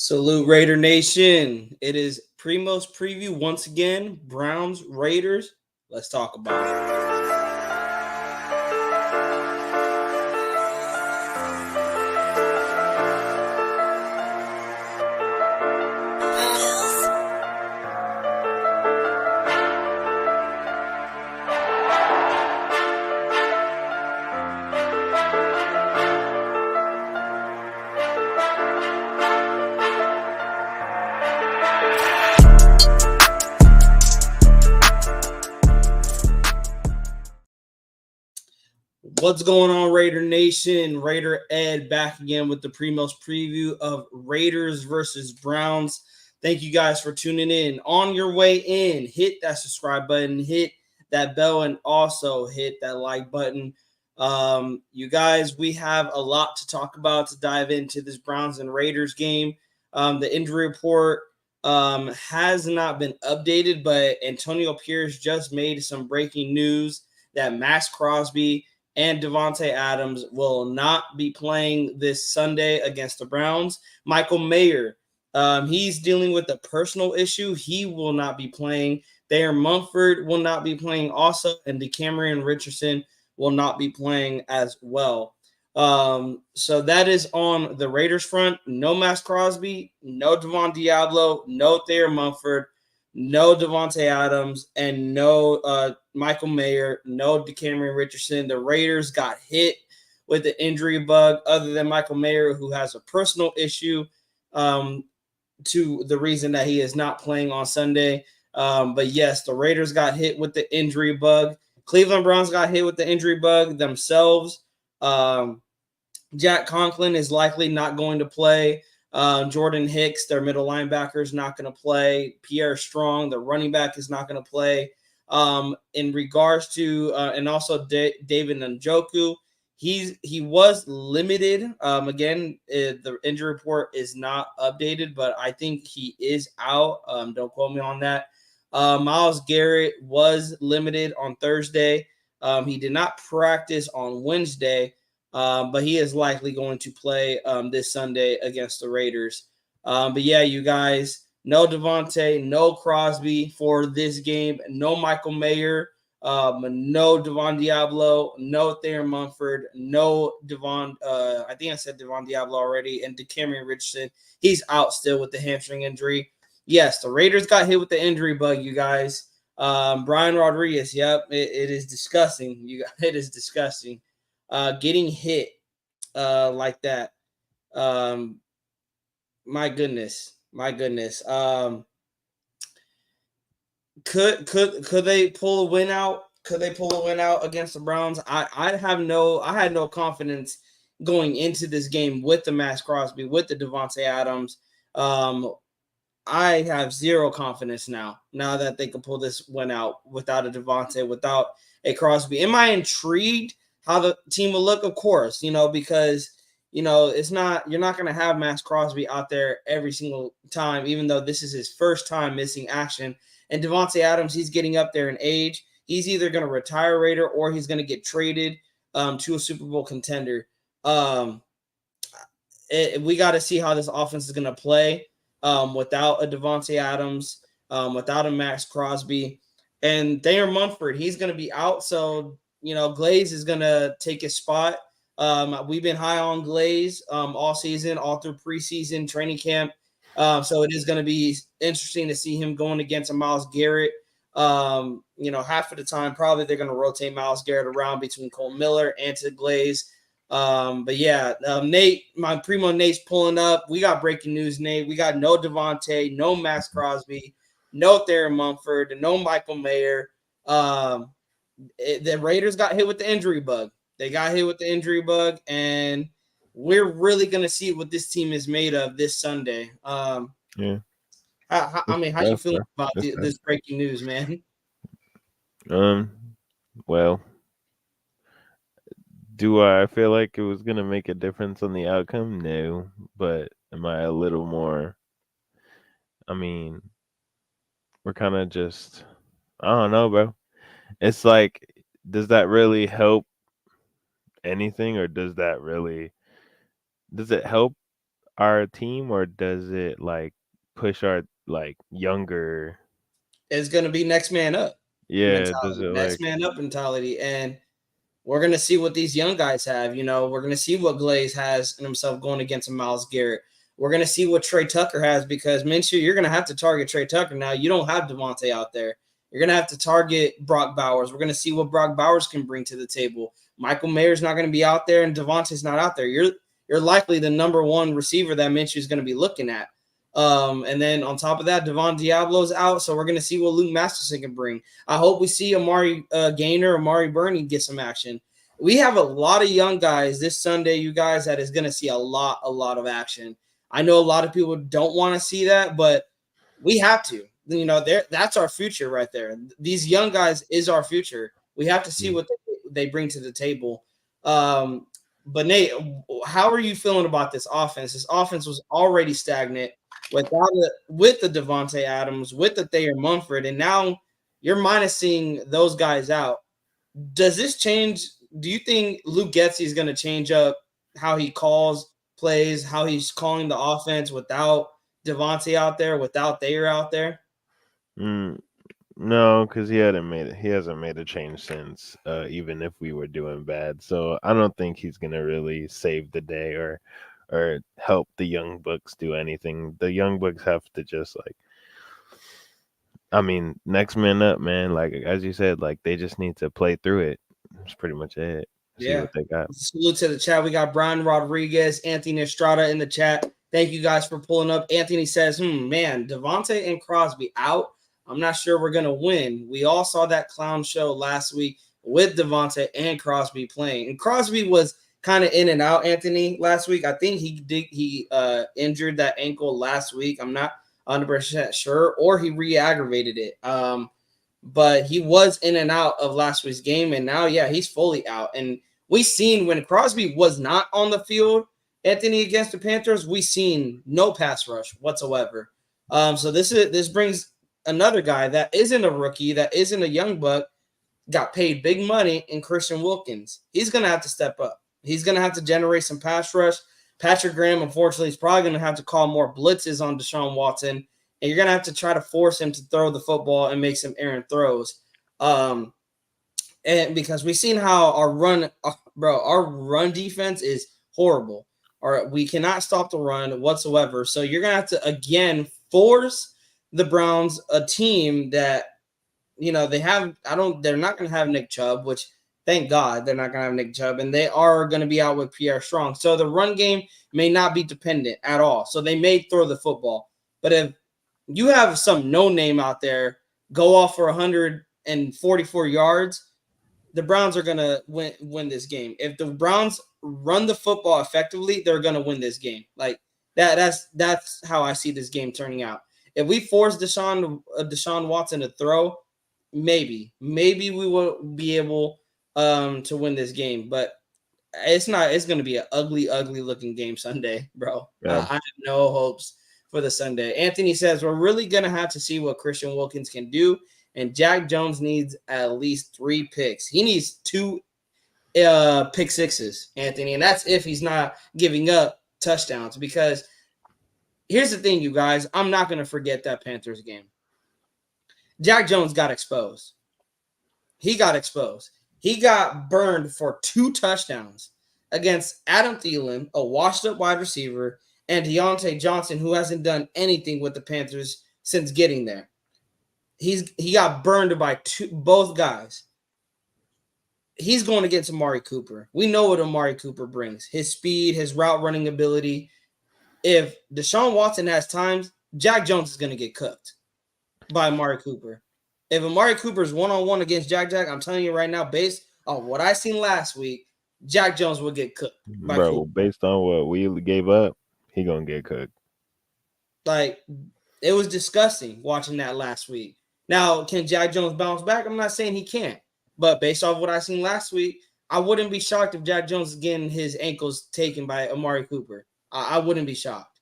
Salute Raider Nation. It is Primo's preview once again. Browns, Raiders. Let's talk about it. What's going on, Raider Nation? Raider Ed back again with the Primo's preview of Raiders versus Browns. Thank you guys for tuning in. On your way in, hit that subscribe button, hit that bell, and also hit that like button. You guys, we have a lot to talk about to dive into this Browns and Raiders game. The injury report has not been updated, but Antonio Pierce just made some breaking news that Max Crosby and Davante Adams will not be playing this Sunday against the Browns. Michael Mayer, he's dealing with a personal issue. He will not be playing. Thayer Munford will not be playing also, and DeCameron Richardson will not be playing as well. So that is on the Raiders front. No Max Crosby, no Devon Diablo, no Thayer Munford, no Davante Adams, and no Michael Mayer, no DeCameron Richardson. The Raiders got hit with the injury bug, other than Michael Mayer, who has a personal issue to the reason that he is not playing on Sunday. But yes, the Raiders got hit with the injury bug. Cleveland Browns got hit with the injury bug themselves. Jack Conklin is likely not going to play. Jordan Hicks, their middle linebacker, is not going to play. Pierre Strong, the running back, is not going to play. In regards to and also David Njoku, he was limited. Again, the injury report is not updated, but I think he is out. Don't quote me on that. Myles Garrett was limited on Thursday. He did not practice on Wednesday. But he is likely going to play this Sunday against the Raiders. But yeah, you guys, no Davante, no Crosby for this game, no Michael Mayer, no Devon Diablo, no Thayer Munford, no Devon. I think I said Devon Diablo already, and DeCameron Richardson. He's out still with the hamstring injury. Yes, the Raiders got hit with the injury bug, you guys. Brian Rodriguez, yep, it is disgusting. It is disgusting. Getting hit like that. My goodness. Could they pull a win out? Could they pull a win out against the Browns? I had no confidence going into this game with the Max Crosby, with the Davante Adams. I have zero confidence now that they can pull this win out without a Davante, without a Crosby. Am I intrigued how the team will look? Of course, because it's not, you're not going to have Max Crosby out there every single time, even though this is his first time missing action. And Davante Adams, he's getting up there in age. He's either going to retire Raider or he's going to get traded to a Super Bowl contender. We got to see how this offense is going to play without a Davante Adams, without a Max Crosby. And Thayer Munford, he's going to be out. So, Glaze is going to take his spot. We've been high on Glaze all season, all through preseason training camp. So it is going to be interesting to see him going against a Myles Garrett. Half of the time, probably they're going to rotate Myles Garrett around between Cole Miller and to Glaze. But yeah, Nate, my primo Nate's pulling up. We got breaking news, Nate. We got no Davante, no Max Crosby, no Thayer Munford, and no Michael Mayer. The Raiders got hit with the injury bug. They got hit with the injury bug, and we're really going to see what this team is made of this Sunday. Yeah. How you feeling about this breaking news, man? Well, do I feel like it was going to make a difference on the outcome? No, but am I a little more, we're kind of just, I don't know, bro. It's like, does that really help anything, or does it help? our team, or does it like push our like younger? It's going to be next man up Yeah, does mentality, it next like? man up mentality. And we're going to see what these young guys have. We're going to see what Glaze has in himself going against a Myles Garrett. We're going to see what Trey Tucker has, because Minshew, you're going to have to target Trey Tucker now. You don't have Devontae out there. You're going to have to target Brock Bowers. We're going to see what Brock Bowers can bring to the table. Michael Mayer's not going to be out there, and Devontae's not out there. You're likely the number one receiver that Minshew is going to be looking at. And then on top of that, Devon Diablo's out, so we're going to see what Luke Masterson can bring. I hope we see Amari Gaynor, Amari Burney get some action. We have a lot of young guys this Sunday, you guys, that is going to see a lot of action. I know a lot of people don't want to see that, but we have to. That's our future right there. These young guys is our future. We have to see what they bring to the table. But Nate, how are you feeling about this offense? This offense was already stagnant with the Devontae Adams, with the Thayer Munford, and now you're minusing those guys out. Does this change? Do you think Luke Getsy is going to change up how he calls plays, how he's calling the offense without Devontae out there, without Thayer out there? Mm, no, because he hasn't made a change since. Even if we were doing bad, so I don't think he's gonna really save the day or help the young bucks do anything. The young bucks have to just like, I mean, next man up, man. Like as you said, like they just need to play through it. That's pretty much it. See Yeah. what they got. Salute to the chat. We got Brian Rodriguez, Anthony Estrada in the chat. Thank you guys for pulling up. Anthony says, man, Devontae and Crosby out. I'm not sure we're going to win. We all saw that clown show last week with Devontae and Crosby playing. And Crosby was kind of in and out, Anthony, last week. I think he injured that ankle last week. I'm not 100% sure, or he re-aggravated it. But he was in and out of last week's game, and now, yeah, he's fully out. And we seen when Crosby was not on the field, Anthony, against the Panthers, we seen no pass rush whatsoever. So this brings another guy that isn't a rookie, that isn't a young buck, got paid big money in Christian Wilkins. He's gonna have to step up. He's gonna have to generate some pass rush. Patrick Graham, unfortunately, is probably gonna have to call more blitzes on Deshaun Watson, and you're gonna have to try to force him to throw the football and make some errant throws. And because we've seen how our run defense is horrible. We cannot stop the run whatsoever. So you're gonna have to again force the Browns, a team that they're not gonna have Nick Chubb, which thank God they're not gonna have Nick Chubb, and they are gonna be out with Pierre Strong. So the run game may not be dependent at all. So they may throw the football. But if you have some no name out there go off for 144 yards, the Browns are gonna win this game. If the Browns run the football effectively, they're gonna win this game. Like that's how I see this game turning out. If we force Deshaun Watson to throw, maybe we will be able to win this game. But it's not. It's going to be an ugly looking game Sunday, bro. Yeah. I have no hopes for the Sunday. Anthony says we're really going to have to see what Christian Wilkins can do, and Jack Jones needs at least 3 picks. He needs 2 pick sixes, Anthony, and that's if he's not giving up touchdowns. Because here's the thing, you guys, I'm not going to forget that Panthers game. Jack Jones got exposed. He got exposed. He got burned for 2 touchdowns against Adam Thielen, a washed-up wide receiver, and Deontay Johnson, who hasn't done anything with the Panthers since getting there. He got burned by both guys. He's going against Amari Cooper. We know what Amari Cooper brings. His speed, his route running ability. If Deshaun Watson has times, Jack Jones is going to get cooked by Amari Cooper. If Amari Cooper's one-on-one against Jack, I'm telling you right now, based on what I seen last week, Jack Jones will get cooked by Bro, Cooper. based on what we gave up, he gonna get cooked. Like, it was disgusting watching that last week. Now, can Jack Jones bounce back? I'm not saying he can't. But based off what I seen last week, I wouldn't be shocked if Jack Jones is getting his ankles taken by Amari Cooper. I wouldn't be shocked.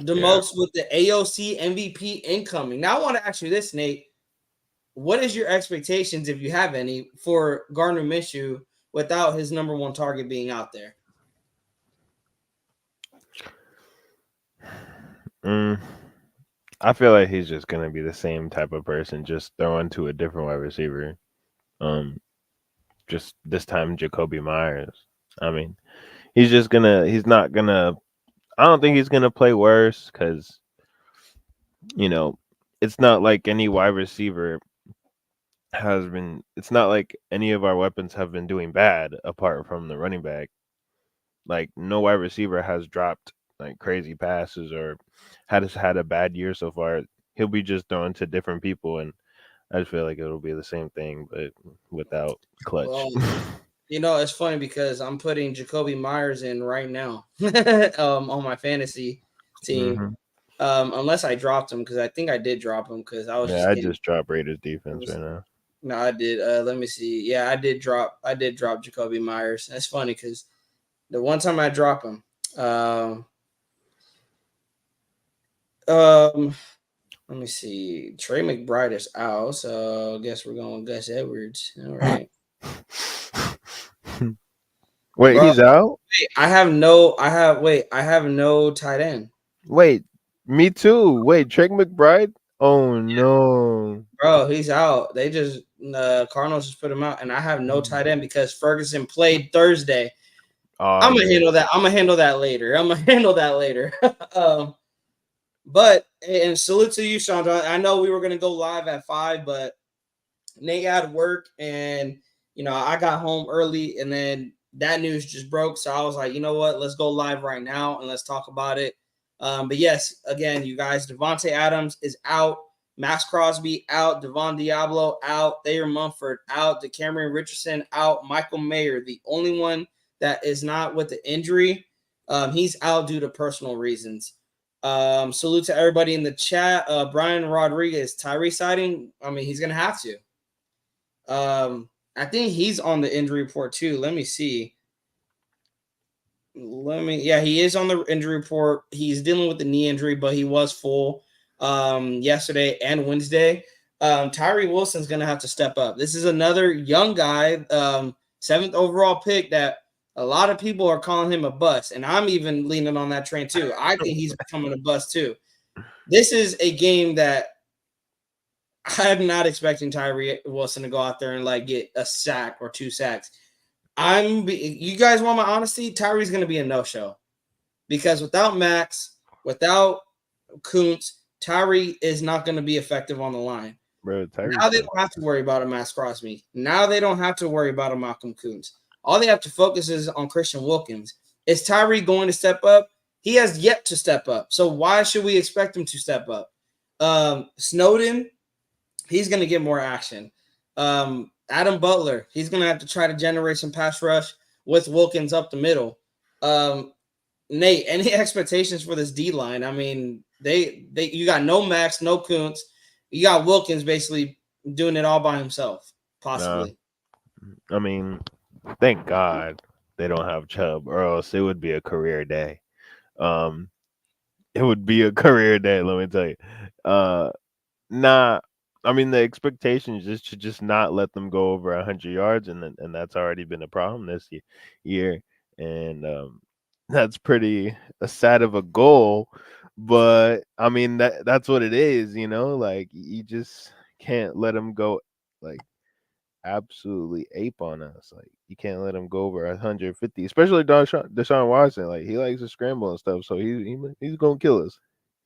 The most with the AOC MVP incoming. Now, I want to ask you this, Nate. What is your expectations, if you have any, for Gardner Minshew without his number 1 target being out there? Mm, I feel like he's just gonna be the same type of person, just throwing to a different wide receiver. Um, just this time Jacoby Myers. I mean, he's just gonna. He's not gonna. I don't think he's gonna play worse because you know it's not like any wide receiver has been. It's not like any of our weapons have been doing bad apart from the running back. Like no wide receiver has dropped like crazy passes or had a bad year so far. He'll be just throwing to different people, and I just feel like it'll be the same thing, but without clutch. Well, it's funny because I'm putting Jacoby Myers in right now on my fantasy team. hmm Unless I dropped him because I think I did drop him because I was Yeah, just I getting. just dropped Raiders defense right now. No, I did. Let me see. Yeah, I did drop. I did drop Jacoby Myers. That's funny because the one time I drop him, um, um, let me see. Trey McBride is out, so I guess we're going with Gus Edwards. All right, Wait, bro. he's out? Wait, I have no. I have wait. I have no tight end, Wait, me too. Wait, Trey McBride? Oh no. bro. He's out. They just Cardinals just put him out, and I have no tight end because Ferguson played Thursday. Oh I'm gonna yeah. handle that. I'm gonna handle that later. I'm gonna handle that later. But and salute to you, Chandra. I know we were gonna go live at 5, but Nate had work, and I got home early, and then that news just broke. So I was like, you know what? Let's go live right now and let's talk about it. But yes, again, you guys, Devontae Adams is out, Max Crosby out, Devon Diablo out, Thayer Mumford out, DeCameron Richardson out, Michael Mayer, the only one that is not with the injury. He's out due to personal reasons. Salute to everybody in the chat. Brian Rodriguez, Tyree sighting. I mean, he's gonna have to. I think he's on the injury report too. Let me see. Yeah, he is on the injury report. He's dealing with the knee injury, but he was full yesterday and Wednesday. Tyree Wilson's gonna have to step up. This is another young guy, 7th overall pick that a lot of people are calling him a bust, and I'm even leaning on that train too. I think he's becoming a bust too. This is a game that I'm not expecting Tyree Wilson to go out there and like get a sack or 2 sacks. You guys want my honesty? Tyree's going to be a no-show because without Max, without Kuntz, Tyree is not going to be effective on the line. Bro, Now Tyreek's they been don't have to worry about a Max Crosby. Now they don't have to worry about a Malcolm Kuntz. All they have to focus is on Christian Wilkins. Is Tyree going to step up? He has yet to step up. So why should we expect him to step up? Snowden, he's going to get more action. Adam Butler, he's going to have to try to generate some pass rush with Wilkins up the middle. Nate, any expectations for this D line? I mean, you got no Max, no Kuntz. You got Wilkins basically doing it all by himself, nah. possibly. I mean, thank God they don't have Chubb, or else it would be a career day. Um, it would be a career day, let me tell you. Uh Nah, I mean the expectations is to just not let them go over 100 yards, and that's already been a problem this year, and that's pretty sad of a goal, but I mean that's what it is, Like you just can't let them go like absolutely ape on us. Like you can't let him go over 150, especially Deshaun Watson. Like he likes to scramble and stuff, so he's gonna kill us.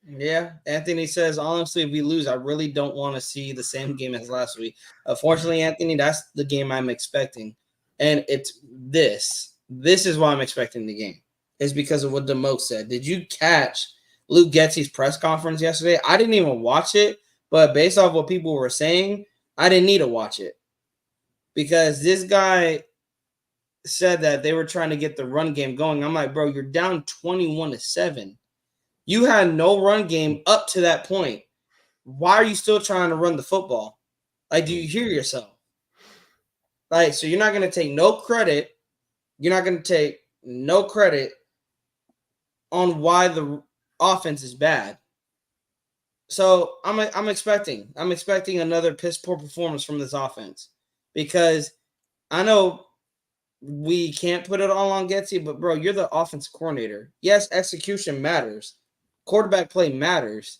Yeah, Anthony says, honestly, if we lose, I really don't want to see the same game as last week. Unfortunately, Anthony, that's the game I'm expecting. And it's this. This is why I'm expecting the game. Is because of what Demote said. Did you catch Luke Getsy's press conference yesterday? I didn't even watch it, but based off what people were saying, I didn't need to watch it. Because this guy said that they were trying to get the run game going. I'm like, bro, you're down 21-7. You had no run game up to that point. Why are you still trying to run the football? Like, do you hear yourself? Like, so you're not going to take no credit. You're not going to take no credit on why the offense is bad. So I'm expecting another piss poor performance from this offense because I know we can't put it all on Getsy, but bro, you're the offensive coordinator. Yes, execution matters, Quarterback play matters,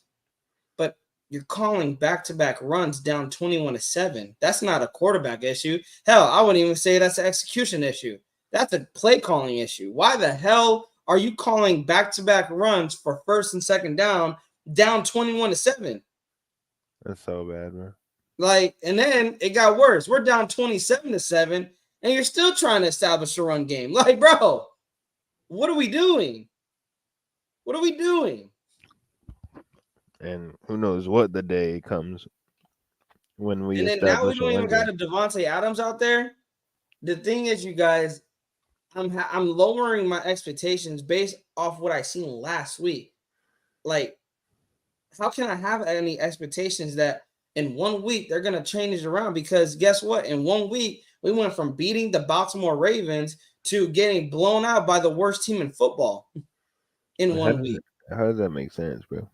but you're calling back-to-back runs down 21-7. That's not a quarterback issue. Hell, I wouldn't even say that's an execution issue. That's a play calling issue. Why the hell are you calling back-to-back runs for first and second down 21-7? That's so bad, man. Like, and then it got worse. We're down 27-7, and you're still trying to establish a run game. Like, bro, what are we doing? What are we doing? And who knows what the day comes when we And then now we establish a don't even run got game. a Devontae Adams out there. The thing is, you guys, I'm lowering my expectations based off what I seen last week. Like, how can I have any expectations that in 1 week they're gonna change it around? Because guess what? In 1 week, we went from beating the Baltimore Ravens to getting blown out by the worst team in football in 1 week. How does that make sense, bro?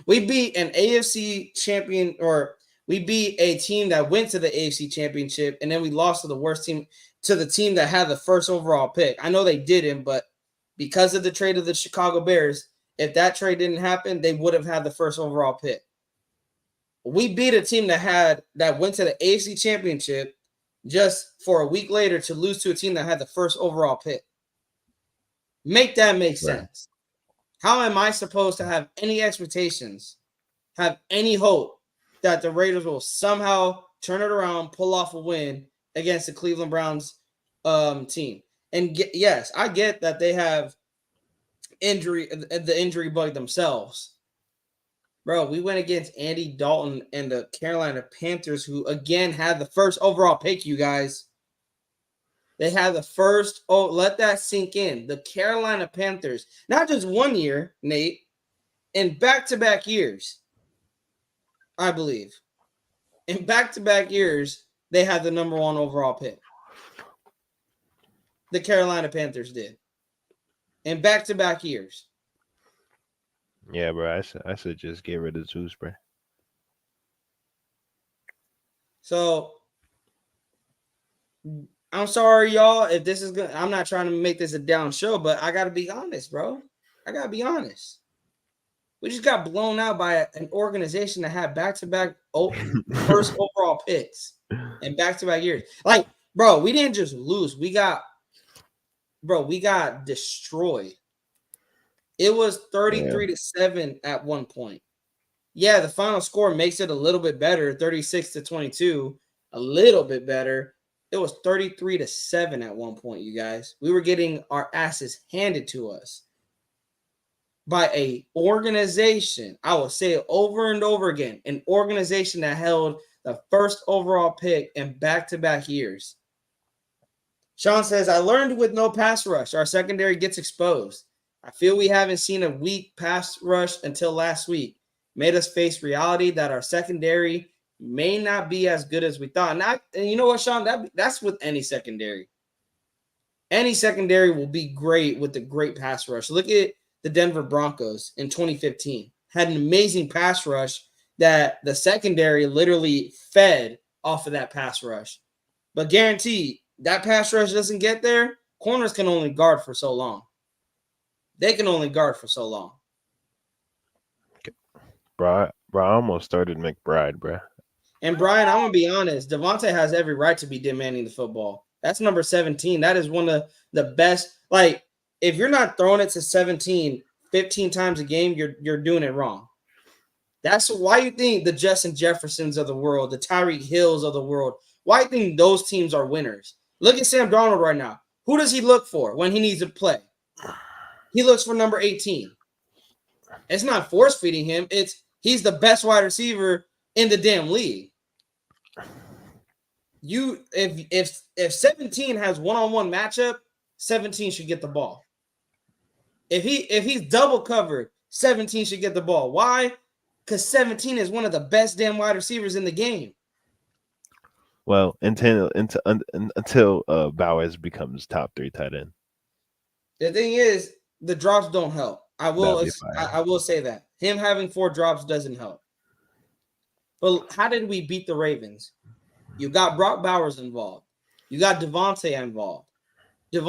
We beat an AFC champion, or we beat a team that went to the AFC championship, and then we lost to the worst team, to the team that had the first overall pick. I know they didn't, but because of the trade of the Chicago Bears, if that trade didn't happen, they would have had the first overall pick. We beat a team that went to the AFC championship just for a week later to lose to a team that had the first overall pick. Make that make sense. How am I supposed to have any expectations, have any hope that the Raiders will somehow turn it around, pull off a win against the Cleveland Browns team? And yes, I get that they have the injury bug themselves. Bro, we went against Andy Dalton and the Carolina Panthers, who again had the first overall pick, you guys. They had the first. Oh, let that sink in. The Carolina Panthers, not just 1 year, Nate, in back-to-back years, I believe. In back-to-back years, they had the number 1 overall pick. The Carolina Panthers did. In back-to-back years. Yeah, bro. I should just get rid of Zeus, bro. So I'm sorry, y'all, if this is good. I'm not trying to make this a down show, but I gotta be honest, bro. I gotta be honest. We just got blown out by an organization that had back-to-back first overall picks in back-to-back years. Like, bro, we didn't just lose. We got destroyed. It was 33-7 at one point. Yeah, the final score makes it a little bit better, 36-22, a little bit better. It was 33-7 at one point, you guys. We were getting our asses handed to us by a organization. I will say it over and over again, an organization that held the first overall pick in back-to-back years. Sean says, I learned with no pass rush, our secondary gets exposed. I feel we haven't seen a weak pass rush until last week. Made us face reality that our secondary may not be as good as we thought. And you know what, Sean? That's with any secondary. Any secondary will be great with the great pass rush. Look at the Denver Broncos in 2015. Had an amazing pass rush that the secondary literally fed off of that pass rush. But guaranteed, that pass rush doesn't get there, corners can only guard for so long. They can only guard for so long. Bro, I almost started McBride, bro. And Brian, I'm gonna be honest. Devontae has every right to be demanding the football. That's number 17. That is one of the best. Like, if you're not throwing it to 17 15 times a game, you're doing it wrong. That's why you think the Justin Jeffersons of the world, the Tyreek Hills of the world, why you think those teams are winners? Look at Sam Darnold right now. Who does he look for when he needs to play? He looks for number 18. It's not force feeding him. He's the best wide receiver in the damn league. If 17 has one-on-one matchup, 17 should get the ball. If he's double covered, 17 should get the ball. Why? Because 17 is one of the best damn wide receivers in the game. Well, until Bowers becomes top 3 tight end. The thing is, the drops don't help. I will say that. Him having 4 drops doesn't help. But how did we beat the Ravens? You got Brock Bowers involved. You got Devontae involved. It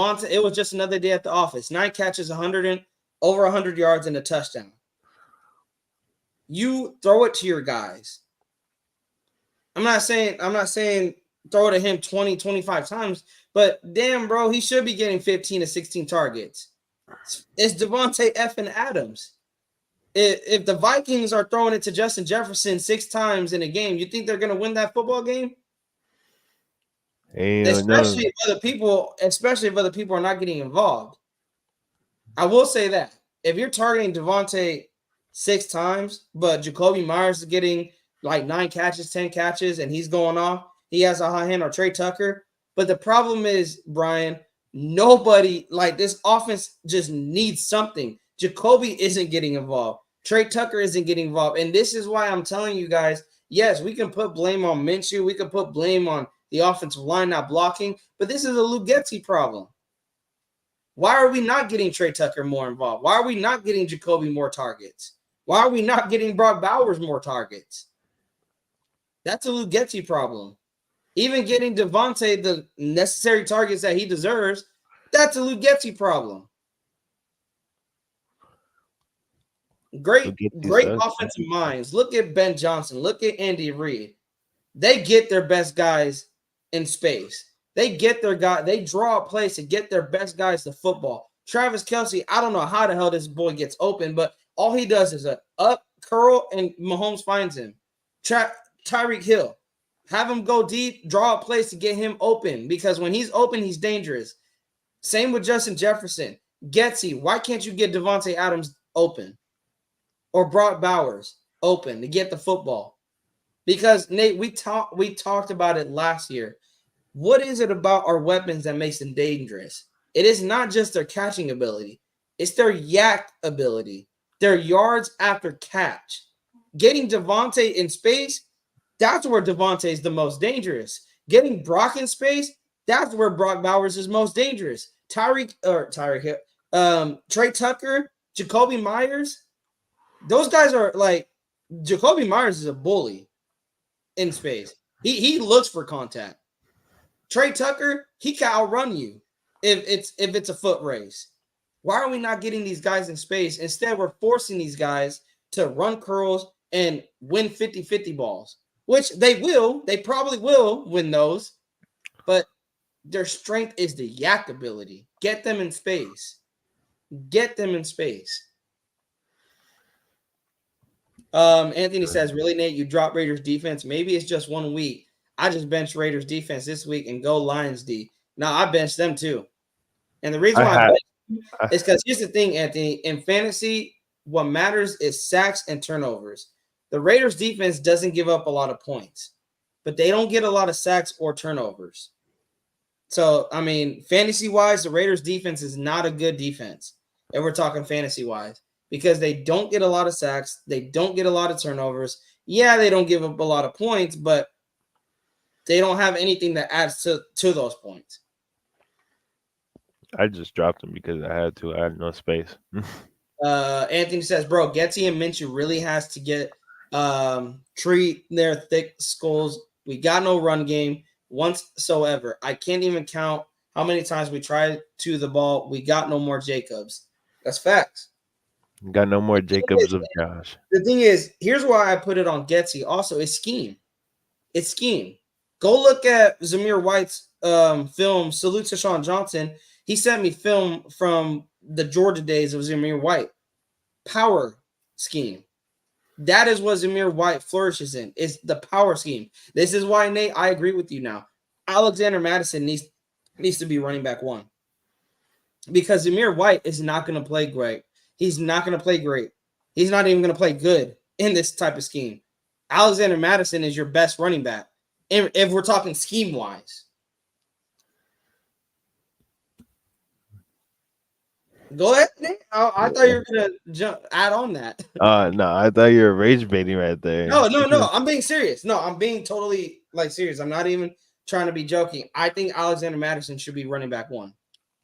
was just another day at the office. 9 catches, over 100 yards and a touchdown. you throw it to your guys. I'm not saying throw it at him 20, 25 times, but damn, bro, he should be getting 15 to 16 targets. It's Devontae effing Adams. If the Vikings are throwing it to Justin Jefferson 6 times in a game, you think they're going to win that football game? Especially if other people are not getting involved. I will say that if you're targeting Devontae 6 times, but Jacoby Myers is getting like 9 catches, 10 catches, and he's going off, he has a high hand, or Trey Tucker. But the problem is, Brian, nobody, like, this offense just needs something. Jacoby isn't getting involved. Trey Tucker isn't getting involved. And this is why I'm telling you guys, yes, we can put blame on Minshew. We can put blame on the offensive line not blocking. But this is a Lugetti problem. Why are we not getting Trey Tucker more involved? Why are we not getting Jacoby more targets? Why are we not getting Brock Bowers more targets? That's a Lugetti problem. Even getting Devontae the necessary targets that he deserves, that's a Lugetti problem. Great offensive minds. Look at Ben Johnson. Look at Andy Reid. They get their best guys in space. They get their guy. They draw a place to get their best guys to football. Travis Kelce, I don't know how the hell this boy gets open, but all he does is a up curl and Mahomes finds him. Tyreek Hill, have him go deep, draw a place to get him open, because when he's open, he's dangerous. Same with Justin Jefferson. Getsy, why can't you get Devontae Adams open or Brock Bowers open to get the football? Because Nate, we talked about it last year. What is it about our weapons that makes them dangerous? It is not just their catching ability. It's their yak ability, their yards after catch. Getting Devontae in space, that's where Devontae is the most dangerous. Getting Brock in space, that's where Brock Bowers is most dangerous. Trey Tucker, Jacoby Myers, those guys are like, Jacoby Myers is a bully in space. He looks for contact. Trey Tucker, he can outrun you if it's a foot race. Why are we not getting these guys in space? Instead, we're forcing these guys to run curls and win 50-50 balls, which they will. They probably will win those, but their strength is the yak ability. Get them in space. Get them in space. Anthony says, really, Nate, you drop Raiders defense? Maybe it's just 1 week. I just benched Raiders defense this week and go Lions D. Now, I benched them too. And the reason why I benched them is because here's the thing, Anthony. In fantasy, what matters is sacks and turnovers. The Raiders defense doesn't give up a lot of points, but they don't get a lot of sacks or turnovers. So, I mean, fantasy-wise, the Raiders defense is not a good defense. And we're talking fantasy-wise, because they don't get a lot of sacks. They don't get a lot of turnovers. Yeah, they don't give up a lot of points, but they don't have anything that adds to those points. I just dropped them because I had to. I had no space. Anthony says, bro, Getsy and Minshew really has to get treat their thick skulls. We got no run game whatsoever. I can't even count how many times we tried to the ball. We got no more Jacobs. That's facts. Got no more Jacobs of Josh. The thing is, here's why I put it on Getsy. Also, it's scheme. It's scheme. Go look at Zamir White's film, Salute to Sean Johnson. He sent me film from the Georgia days of Zamir White. Power scheme. That is what Zamir White flourishes in. It's the power scheme. This is why, Nate, I agree with you now. Alexander Madison needs to be running back 1. Because Zamir White is not going to play great. He's not going to play great. He's not even going to play good in this type of scheme. Alexander Madison is your best running back, if we're talking scheme-wise. Go ahead, Nick. I thought you were going to add on that. No, I thought you were rage baiting right there. No. I'm being serious. No, I'm being totally serious. I'm not even trying to be joking. I think Alexander Madison should be running back 1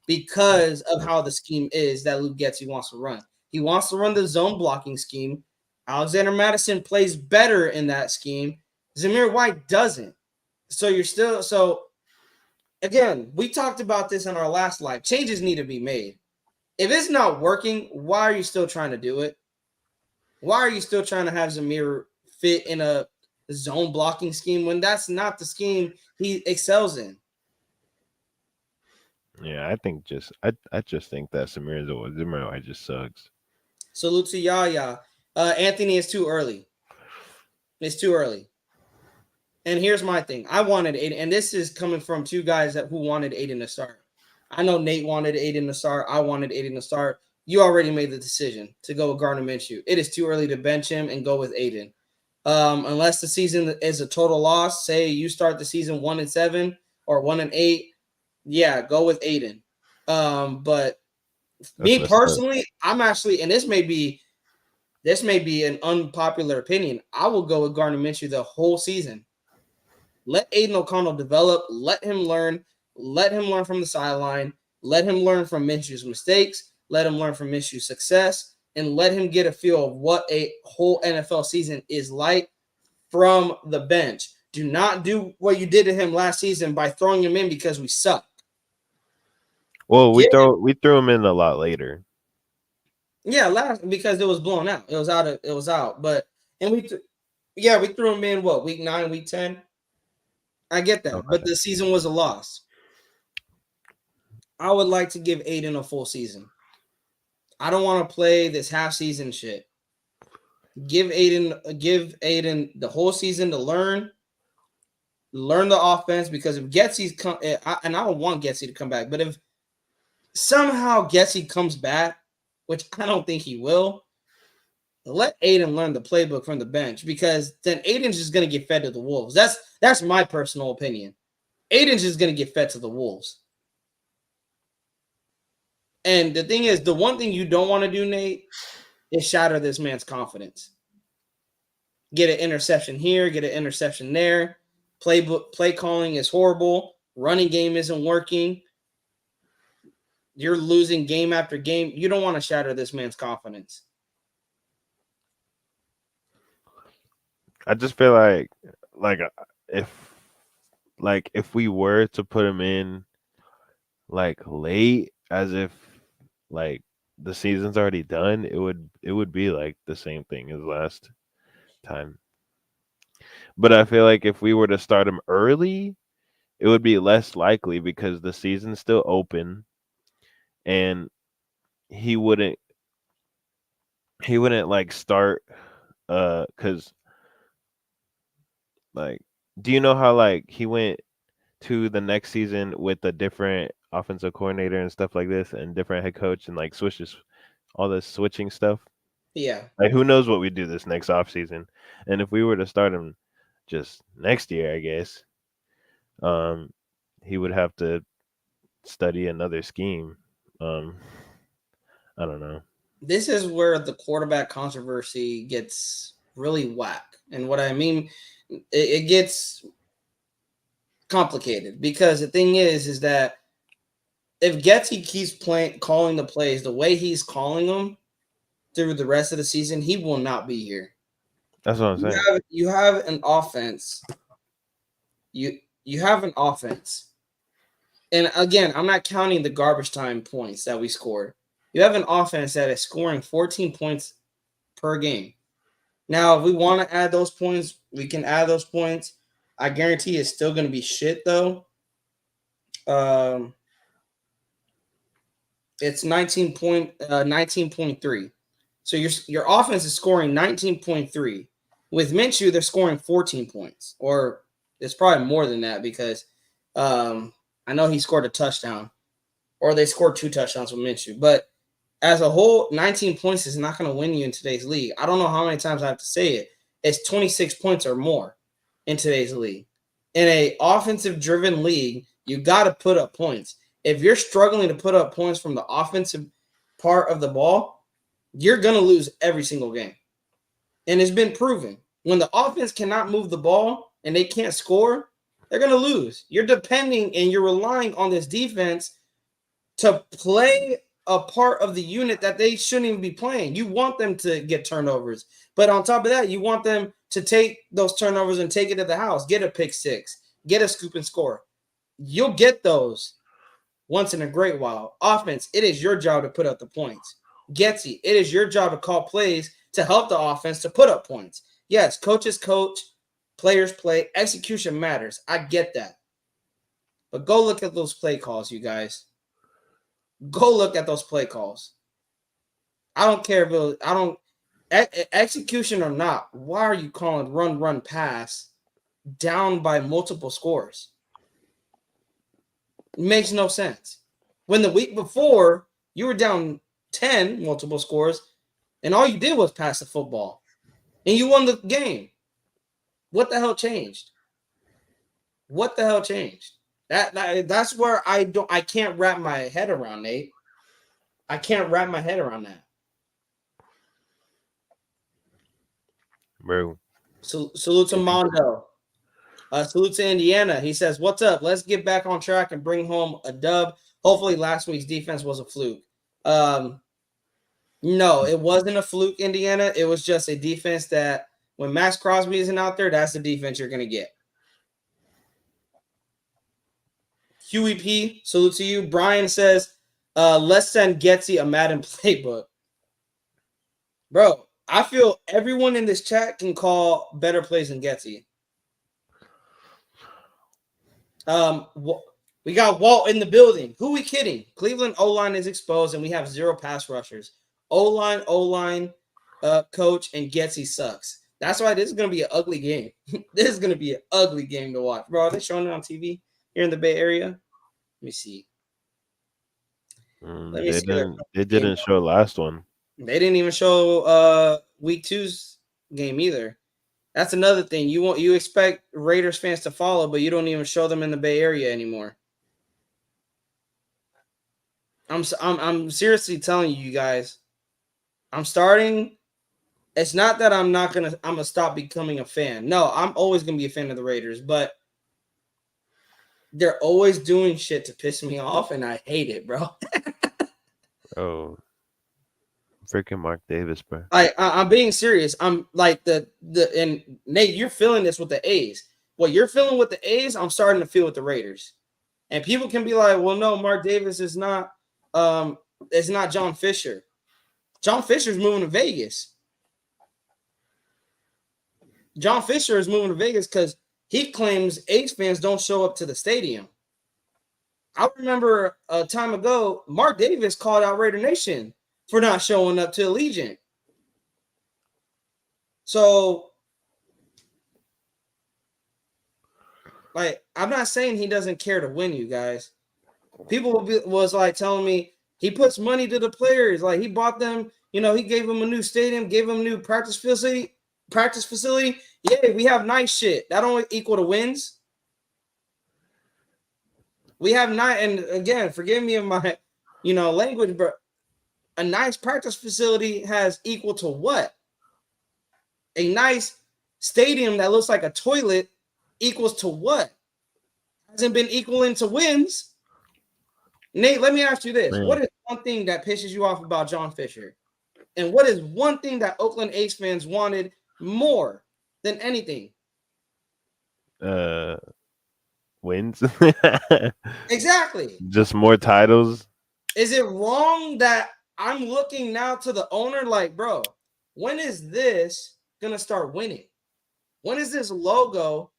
because of how the scheme is that Luke Getsy wants to run. He wants to run the zone blocking scheme. Alexander Madison plays better in that scheme. Zamir White doesn't. So again, we talked about this in our last live. Changes need to be made. If it's not working, why are you still trying to do it? Why are you still trying to have Zamir fit in a zone blocking scheme when that's not the scheme he excels in? Yeah, I just think that Samir White just sucks. Salute to Yaya. Anthony is too early. It's too early. And here's my thing. I wanted Aiden, and this is coming from two guys who wanted Aiden to start. I know Nate wanted Aiden to start. I wanted Aiden to start. You already made the decision to go with Gardner Minshew. It is too early to bench him and go with Aiden. Unless the season is a total loss, say you start the season 1-7 or 1-8, yeah, go with Aiden. But That's me messed up. personally, I'm actually, and this may be an unpopular opinion. I will go with Gardner Minshew the whole season. Let Aiden O'Connell develop. Let him learn. Let him learn from the sideline. Let him learn from Minshew's mistakes. Let him learn from Minshew's success. And let him get a feel of what a whole NFL season is like from the bench. Do not do what you did to him last season by throwing him in because we suck. Well, Get him, we threw him in a lot later. yeah, last because it was blown out. It was out. But and we threw him in what, week 9, week 10. I get that, but Okay. the season was a loss. I would like to give Aiden a full season. I don't want to play this half season shit. Give Aiden the whole season to learn the offense, because if Getsy's come, and I don't want Getsy to come back, but if somehow Getsy comes back, which I don't think he will, let Aiden learn the playbook from the bench, because then Aiden's just gonna get fed to the wolves. That's my personal opinion. Aiden's just gonna get fed to the wolves. And the thing is, the one thing you don't want to do, Nate, is shatter this man's confidence. Get an interception here, get an interception there. Play calling is horrible. Running game isn't working. You're losing game after game. You don't want to shatter this man's confidence. I just feel like if if we were to put him in late, as if like the season's already done, it would be like the same thing as last time. But I feel like if we were to start him early, it would be less likely because the season's still open, and he wouldn't start cuz like do you know how he went to the next season with a different offensive coordinator and stuff like this and different head coach and switches all this switching stuff? Yeah. Like, who knows what we do this next offseason? And if we were to start him just next year, I guess, um, he would have to study another scheme. I don't know. This is where the quarterback controversy gets really whack. And what I mean, it gets complicated, because the thing is that if Getsy keeps calling the plays the way he's calling them through the rest of the season, he will not be here. That's what I'm saying. You have an offense. You have an offense. And again, I'm not counting the garbage time points that we scored. You have an offense that is scoring 14 points per game. Now, if we want to add those points, we can add those points. I guarantee it's still going to be shit, though. It's 19.3. So your offense is scoring 19.3. With Minshew, they're scoring 14 points, or it's probably more than that, because I know he scored a touchdown, or they scored 2 touchdowns with Minshew. But as a whole, 19 points is not going to win you in today's league. I don't know how many times I have to say it. It's 26 points or more in today's league. In a offensive-driven league, you got to put up points. If you're struggling to put up points from the offensive part of the ball, you're going to lose every single game. And it's been proven. When the offense cannot move the ball and they can't score, they're going to lose. You're depending and you're relying on this defense to play a part of the unit that they shouldn't even be playing. You want them to get turnovers. But on top of that, you want them to take those turnovers and take it to the house, get a pick six, get a scoop and score. You'll get those once in a great while. Offense, it is your job to put up the points. Getsy, it is your job to call plays to help the offense to put up points. Yes, coaches coach, players play, execution matters. I get that. But go look at those play calls, you guys. Go look at those play calls. I don't care if it, I don't execution or not. Why are you calling run pass down by multiple scores? It makes no sense. When the week before you were down 10 multiple scores and all you did was pass the football and you won the game. What the hell changed? What the hell changed? That's where I can't wrap my head around, Nate. I can't wrap my head around that. Bro. Salute to Mondo. Salute to Indiana. He says, "What's up? Let's get back on track and bring home a dub. Hopefully last week's defense was a fluke." No, it wasn't a fluke, Indiana. It was just a defense that when Max Crosby isn't out there, that's the defense you're going to get. QEP, salute to you. Brian says, let's send Getsy a Madden playbook. Bro, I feel everyone in this chat can call better plays than Getsy. We got Walt in the building. Who we kidding? Cleveland O-line is exposed, and we have 0 pass rushers. O-line, coach, and Getsy sucks. That's why this is going to be an ugly game. This is going to be an ugly game to watch. Bro, are they showing it on TV here in the Bay Area? Let me see. They didn't show last one. They didn't even show week 2's game either. That's another thing. You expect Raiders fans to follow, but you don't even show them in the Bay Area anymore. I'm seriously telling you guys. I'm starting. It's not that I'm gonna stop becoming a fan. No, I'm always gonna be a fan of the Raiders, but they're always doing shit to piss me off, and I hate it, bro. Oh. Freaking Mark Davis, bro. I'm being serious. I'm like and Nate, you're feeling this with the A's. What you're feeling with the A's, I'm starting to feel with the Raiders. And people can be like, well, no, Mark Davis is not John Fisher. John Fisher's moving to Vegas. John Fisher is moving to Vegas because he claims A's fans don't show up to the stadium. I remember a time ago, Mark Davis called out Raider Nation for not showing up to Allegiant. So, like, I'm not saying he doesn't care to win, you guys. People was like telling me he puts money to the players. Like, he bought them, he gave them a new stadium, gave them a new practice facility. Yeah, we have nice shit. That don't equal to wins. We have nice, and again, forgive me of my, language, but a nice practice facility has equal to what? A nice stadium that looks like a toilet equals to what? Hasn't been equaling to wins. Nate, let me ask you this. Man. What is one thing that pisses you off about John Fisher? And what is one thing that Oakland A's fans wanted more than anything? Wins. Exactly. Just more titles. Is it wrong that I'm looking now to the owner like, bro, when is this going to start winning? When is this logo?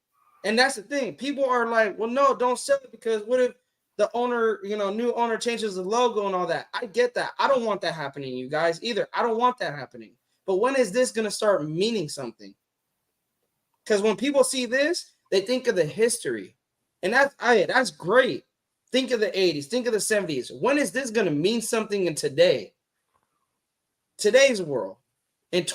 And that's the thing. People are like, well, no, don't sell it because what if the owner, new owner changes the logo and all that? I get that. I don't want that happening, you guys, either. I don't want that happening. But when is this going to start meaning something? Because when people see this, they think of the history. And that's great. Think of the 80s. Think of the 70s. When is this going to mean something in today's world? In the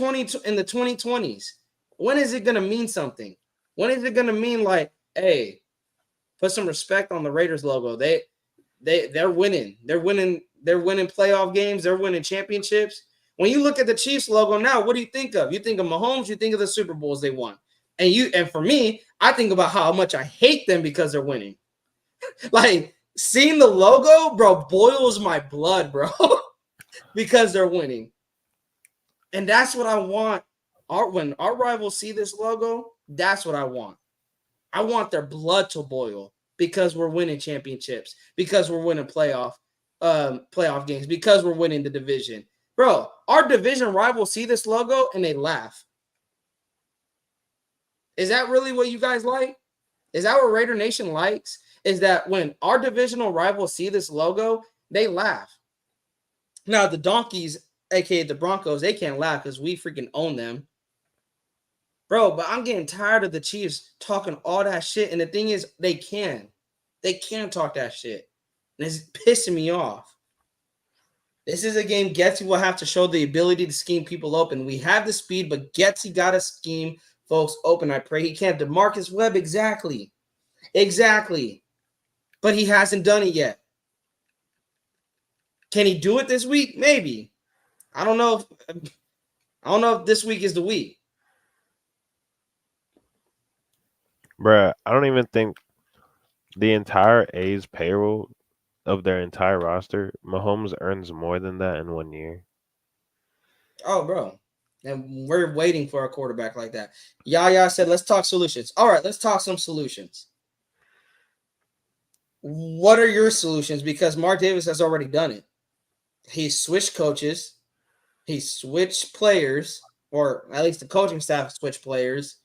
2020s. When is it going to mean something? When is it going to mean like, hey, put some respect on the Raiders logo. They're winning. They're winning playoff games. They're winning championships. When you look at the Chiefs logo now, what do you think of? You think of Mahomes, you think of the Super Bowls they won. And for me, I think about how much I hate them because they're winning. Like, seeing the logo, bro, boils my blood, bro, because they're winning. And that's what I want. When our rivals see this logo, that's what I want. I want their blood to boil because we're winning championships, because we're winning playoff games, because we're winning the division. Bro, our division rivals see this logo and they laugh. Is that really what you guys like? Is that what Raider Nation likes? Is that when our divisional rivals see this logo, they laugh. Now, the Donkeys, aka the Broncos, they can't laugh because we freaking own them. Bro, but I'm getting tired of the Chiefs talking all that shit. And the thing is, they can. They can talk that shit. And it's pissing me off. This is a game Getsy will have to show the ability to scheme people open. We have the speed, but Getsy got to scheme folks open. I pray he can. DeMarcus Webb, exactly. Exactly. But he hasn't done it yet. Can he do it this week? Maybe. I don't know if this week is the week. Bruh, I don't even think the entire A's payroll of their entire roster, Mahomes earns more than that in 1 year. Oh, bro. And we're waiting for a quarterback like that. Yaya said, let's talk solutions. All right, let's talk some solutions. What are your solutions? Because Mark Davis has already done it. He switched coaches. He switched players, or at least the coaching staff switched players.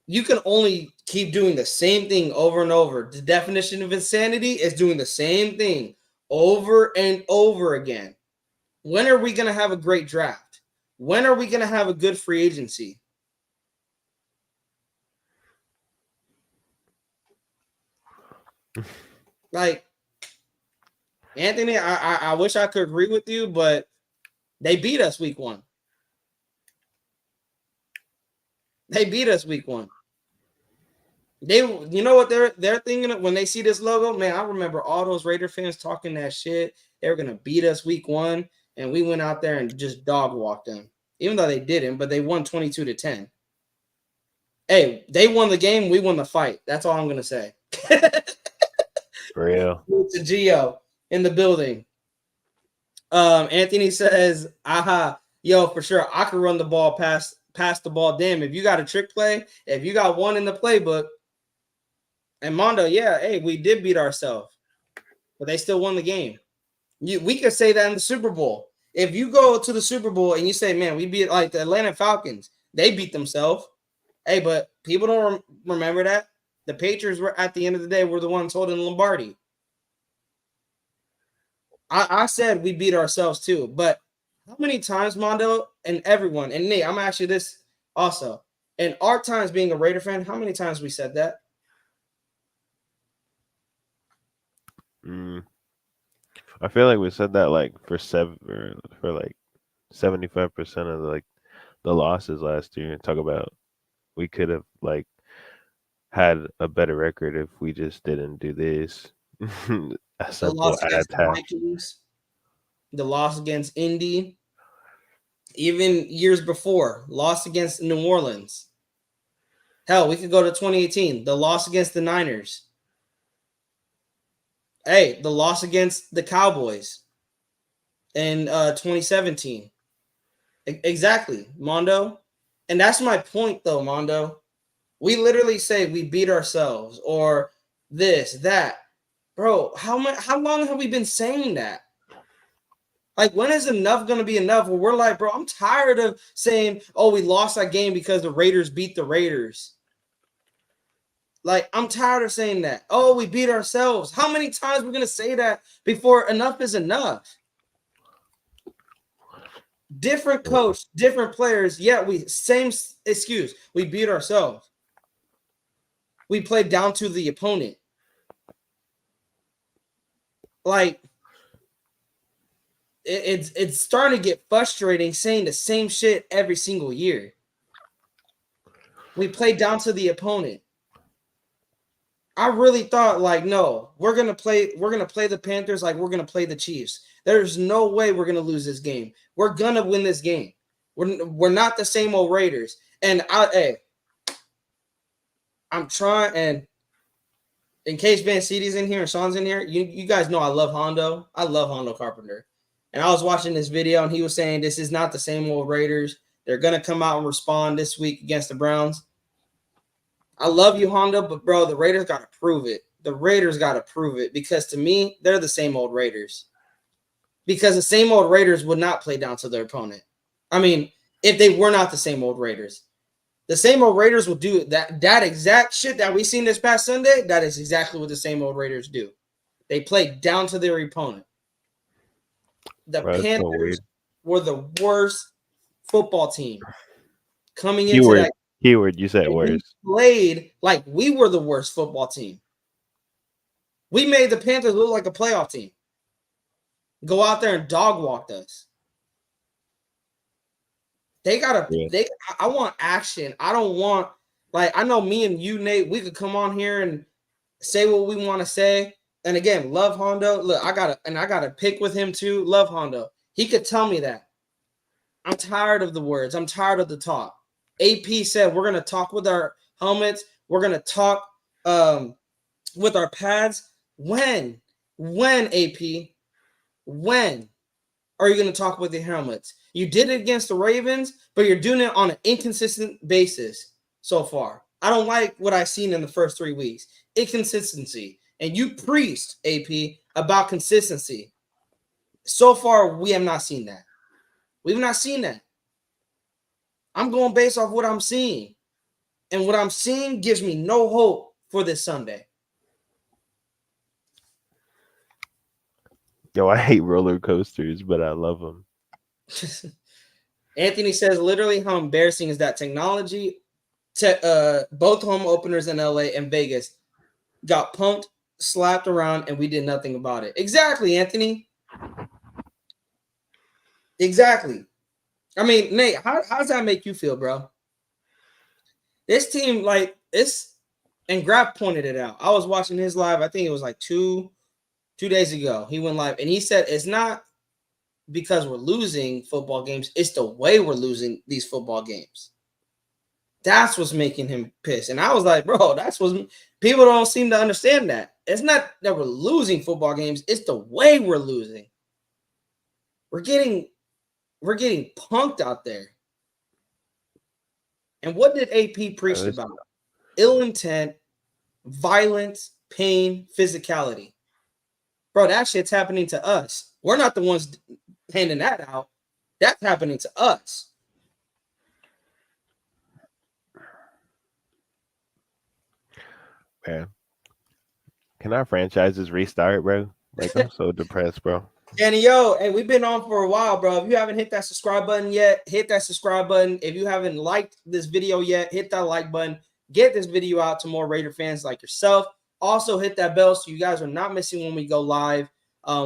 You can only keep doing the same thing over and over. The definition of insanity is doing the same thing over and over again. When are we going to have a great draft? When are we going to have a good free agency? Like, Anthony, I wish I could agree with you, but they beat us week 1. They beat us week 1. You know what they're thinking when they see this logo? Man, I remember all those Raider fans talking that shit. They were gonna beat us week 1, and we went out there and just dog walked them. Even though they didn't, but they won 22-10. Hey, they won the game, we won the fight. That's all I'm gonna say. For real. To Gio in the building. Anthony says, aha, yo, for sure. I could run the ball pass the ball. Damn, if you got a trick play, if you got one in the playbook. And Mondo, yeah, hey, we did beat ourselves, but they still won the game. We could say that in the Super Bowl. If you go to the Super Bowl and you say, man, we beat like the Atlanta Falcons, they beat themselves. Hey, but people don't remember that. The Patriots were, at the end of the day, were the ones holding Lombardi. I said we beat ourselves too, but how many times, Mondo, and everyone, and Nate, I'm actually this also. In our times being a Raider fan, how many times we said that? I feel like we said that like for 75% of like the losses last year. Talk about we could have like had a better record if we just didn't do this. A The simple loss against the Vikings, the loss against Indy, even years before, loss against New Orleans. Hell, we could go to 2018, the loss against the Niners. Hey, the loss against the Cowboys in 2017. Exactly, Mondo. And that's my point, though, Mondo. We literally say we beat ourselves or this, that. Bro, how long have we been saying that? Like, when is enough going to be enough? Where we're like, bro, I'm tired of saying, oh, we lost that game because the Raiders beat the Raiders. Like, I'm tired of saying that. Oh, we beat ourselves. How many times we're going to say that before enough is enough? Different coach, different players. Yeah, same excuse. We beat ourselves. We played down to the opponent. Like, it's starting to get frustrating saying the same shit every single year. We played down to the opponent. I really thought, like, no, we're gonna play the Panthers like we're gonna play the Chiefs. There's no way we're gonna lose this game. We're gonna win this game. We're not the same old Raiders. And I'm trying, and in case Van Citi's in here and Sean's in here, you guys know I love Hondo. I love Hondo Carpenter. And I was watching this video and he was saying this is not the same old Raiders. They're gonna come out and respond this week against the Browns. I love you, Honda, but bro, the Raiders got to prove it. The Raiders got to prove it because to me, they're the same old Raiders. because the same old Raiders would not play down to their opponent. I mean, if they were not the same old Raiders. The same old Raiders will do that exact shit that we seen this past Sunday. That is exactly what the same old Raiders do. They play down to their opponent. The Bro, it's so Panthers weird. were the worst football team coming into Keyword, that. keyword. You said And we worse. played like we were the worst football team. We made the Panthers look like a playoff team. Go out there and dog walked us. They gotta. Yeah. I want action. I don't want I know me and you, Nate. We could come on here and say what we want to say. And again, love Hondo. Look, I gotta pick with him too. Love Hondo. He could tell me that. I'm tired of the words. I'm tired of the talk. AP said we're gonna talk with our helmets. We're gonna talk with our pads. When AP? When are you gonna talk with the helmets? You did it against the Ravens, but you're doing it on an inconsistent basis so far. I don't like what I've seen in the first 3 weeks. Inconsistency. And you preached, AP, about consistency. So far, we have not seen that. We've not seen that. I'm going based off what I'm seeing. And what I'm seeing gives me no hope for this Sunday. Yo, I hate roller coasters, but I love them. Anthony says, literally, how embarrassing is that technology? Both home openers in LA and Vegas got punked, slapped around, and we did nothing about it. Exactly, Anthony. Exactly. I mean, Nate, how does that make you feel, bro? This team, and Graf pointed it out. I was watching his live. I think it was like two days ago. He went live, and he said it's not because we're losing football games. It's the way we're losing these football games. That's what's making him pissed. And I was like, bro, that's what people don't seem to understand that. It's not that we're losing football games. It's the way we're losing. We're getting punked out there. And what did AP preach about? Ill intent, violence, pain, physicality. Bro, that shit's happening to us. We're not the ones handing that out. That's happening to us. Man, can our franchises restart, bro? Like, I'm so depressed, bro. Danny, hey, we've been on for a while, bro. If you haven't hit that subscribe button yet, hit that subscribe button. If you haven't liked this video yet, hit that like button. Get this video out to more Raider fans like yourself. Also, hit that bell so you guys are not missing when we go live.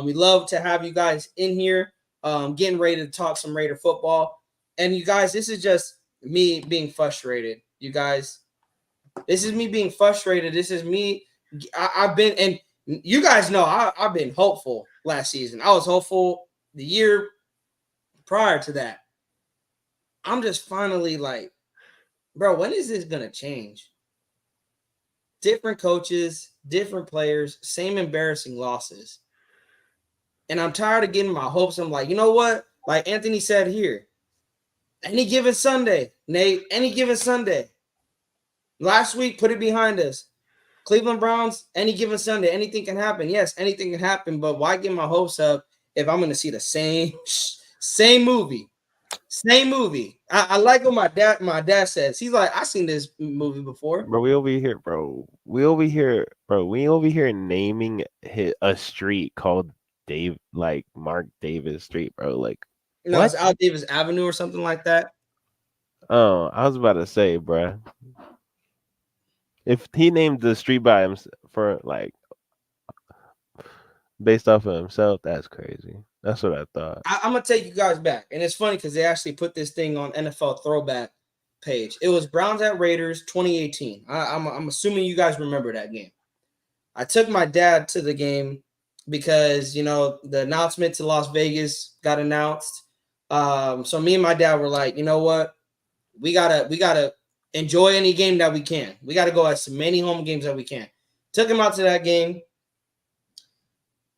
We love to have you guys in here getting ready to talk some Raider football. And you guys, this is just me being frustrated. You guys, this is me being frustrated. This is me. I've been, and you guys know I've been hopeful last season. I was hopeful the year prior to that. I'm just finally like, bro, when is this going to change? Different coaches, different players, same embarrassing losses. And I'm tired of getting my hopes. I'm like, you know what? Like Anthony said here, any given Sunday, Nate, any given Sunday. Last week, put it behind us. Cleveland Browns, any given Sunday, anything can happen. Yes, anything can happen, but why get my hopes up if I'm going to see the same movie? Same movie. I like what my dad says. He's like, I seen this movie before. Bro, we over here naming a street called Mark Davis Street, bro. Like, what? It's Al Davis Avenue or something like that. Oh, I was about to say, bro. If he named the street by him based off of himself, that's crazy. That's what I thought. I'm gonna take you guys back, and it's funny because they actually put this thing on NFL Throwback page. It was Browns at Raiders 2018. I'm assuming you guys remember that game. I took my dad to the game because the announcement to Las Vegas got announced. So me and my dad were like, you know what, we gotta enjoy any game that we can. We gotta go at as many home games that we can. Took him out to that game.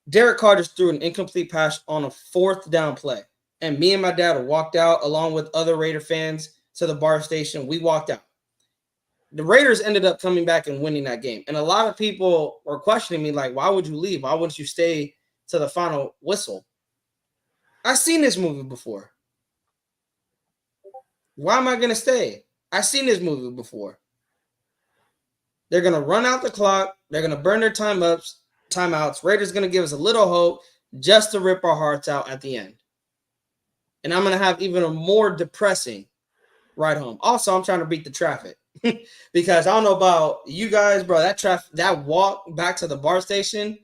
Derek Carr just threw an incomplete pass on a 4th down play. And me and my dad walked out along with other Raider fans to the bar station. We walked out. The Raiders ended up coming back and winning that game. And a lot of people were questioning me, like, why would you leave? Why wouldn't you stay to the final whistle? I've seen this movie before. Why am I gonna stay? I've seen this movie before. They're gonna run out the clock. They're gonna burn their timeouts. Raiders gonna give us a little hope just to rip our hearts out at the end. And I'm gonna have even a more depressing ride home. Also, I'm trying to beat the traffic because I don't know about you guys, bro. That walk back to the bar station